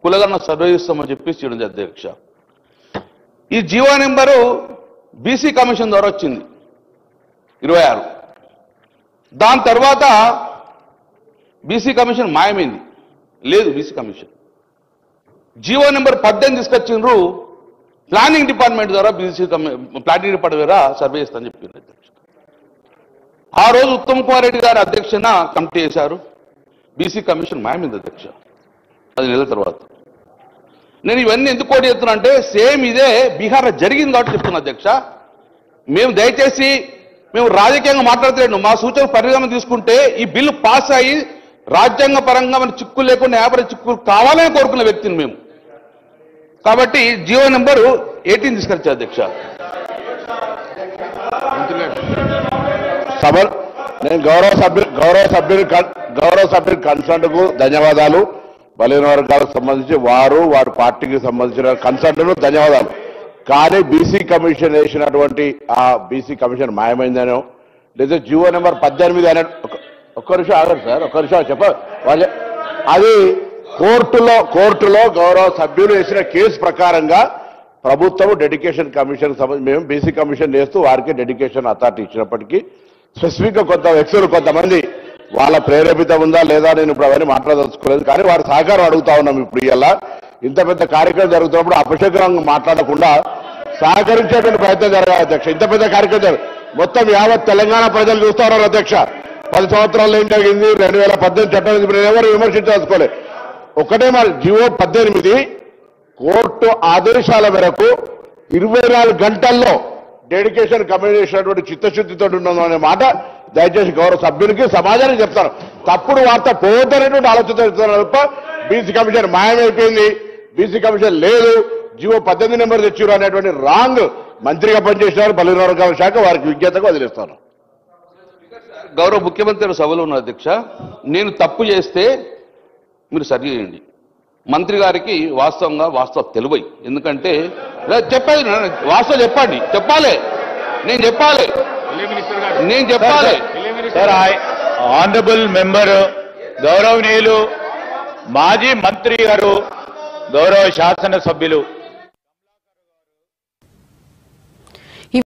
కులగన్న survey ఇస్తామని చెప్పేసి చేయడం అధ్యక్ష. ఈ జీవో నెంబరు బీసీ కమిషన్ ద్వారా వచ్చింది 26. దాని తర్వాత బీసీ కమిషన్ మాయమైంది, లేదు బీసీ కమిషన్. జీవో నెంబర్ 18 తీసుకొచ్చిండ్రు, ప్లానింగ్ డిపార్ట్మెంట్ ద్వారా ప్లానింగ్ డిపార్ట్మెంట్ ద్వారా సర్వే ఇస్తామని చెప్పింది అధ్యక్ష. ఆ రోజు ఉత్తమ్ కుమార్ రెడ్డి గారు అధ్యక్షన కమిటీ చేశారు, బీసీ కమిషన్ మాయమైంది అధ్యక్ష 10 నెలల తర్వాత. నేను ఇవన్నీ ఎందుకు కోటి చెప్తున్నా అంటే సేమ్ ఇదే బీహార్లో జరిగింది కాబట్టి చెప్తున్నా అధ్యక్ష. మేము దయచేసి మేము రాజకీయంగా మాట్లాడలేము, మా సూచన పరిగణన తీసుకుంటే ఈ బిల్లు పాస్ అయ్యి రాజ్యాంగ పరంగా మన చిక్కులు లేకుండా యాభై చిక్కులు కావాలని కోరుకున్న వ్యక్తిని మేము. కాబట్టి జీవో నెంబరు 18 తీసుకొచ్చా అధ్యక్ష. నేను గౌరవ సభ్యుల కన్సల్ట్ కు ధన్యవాదాలు. బలహీన వర్గాలకు సంబంధించి వారి పార్టీకి సంబంధించిన కన్సల్ట్ను ధన్యవాదాలు. కానీ బీసీ కమిషన్ వేసినటువంటి ఆ బీసీ కమిషన్ మాయమైందనో లేదా జీవో నెంబర్ 18 అనే ఒక్క నిమిషం ఆగండి సార్, ఒక్క నిమిషం వాళ్ళే అది కోర్టులో గౌరవ సభ్యులు వేసిన కేసు ప్రకారంగా ప్రభుత్వం డెడికేషన్ కమిషన్ సంబంధించి మేము బీసీ కమిషన్ వేస్తూ వారికి డెడికేషన్ అథారిటీ ఇచ్చినప్పటికీ స్పెసిఫిక్ గా కొంత వ్యక్తులు కొంతమంది వాళ్ళ ప్రేరేపిత ఉందా లేదా నేను ఇప్పుడు అవన్నీ మాట్లాడదలుచుకోలేదు. కానీ వారి సహకారం అడుగుతా ఉన్నాం. ఇప్పుడు ఇలా ఇంత పెద్ద కార్యక్రమం జరుగుతున్నప్పుడు అపశకరంగా మాట్లాడకుండా సహకరించేటువంటి ప్రయత్నం జరగాలి అధ్యక్ష. ఇంత పెద్ద కార్యక్రమం మొత్తం యావత్ తెలంగాణ ప్రజలు చూస్తా ఉన్నారు అధ్యక్ష. 10 సంవత్సరాల్లో ఏం జరిగింది, 2018 చట్టం నేను ఎవరు విమర్శించదలుచుకోలేదు. ఒకటే మరి జీవో 18 కోర్టు ఆదేశాల మేరకు 24 గంటల్లో డెడికేషన్ కమిషన్ చేసినటువంటి చిత్తశుద్ధితో ఉన్నదనే మాట దయచేసి గౌరవ సభ్యులకి సమాజానికి చెప్తాను. తప్పుడు వార్త పోతనేటువంటి ఆలోచన చెప్తున్నారు తప్ప బీసీ కమిషన్ మాయమైపోయింది, బీసీ కమిషన్ లేదు, జీవో 18 నెంబర్ తెచ్చారు అనేటువంటి రాంగ్ మంత్రిగా పనిచేసినారు బలహీన వర్గాల శాఖ. వారికి విజ్ఞతగా వదిలేస్తాను. గౌరవ ముఖ్యమంత్రి సభలో ఉన్న అధ్యక్ష, నేను తప్పు చేస్తే మీరు సరి చేయండి. మంత్రి గారికి వాస్తవ తెలివై, ఎందుకంటే చెప్పాలి, వాస్తవం చెప్పాలి, నేను చెప్పాలి. సార్ ఆనరబుల్ మెంబర్ గౌరవనీయులు మాజీ మంత్రి గారు, గౌరవ శాసనసభ్యులు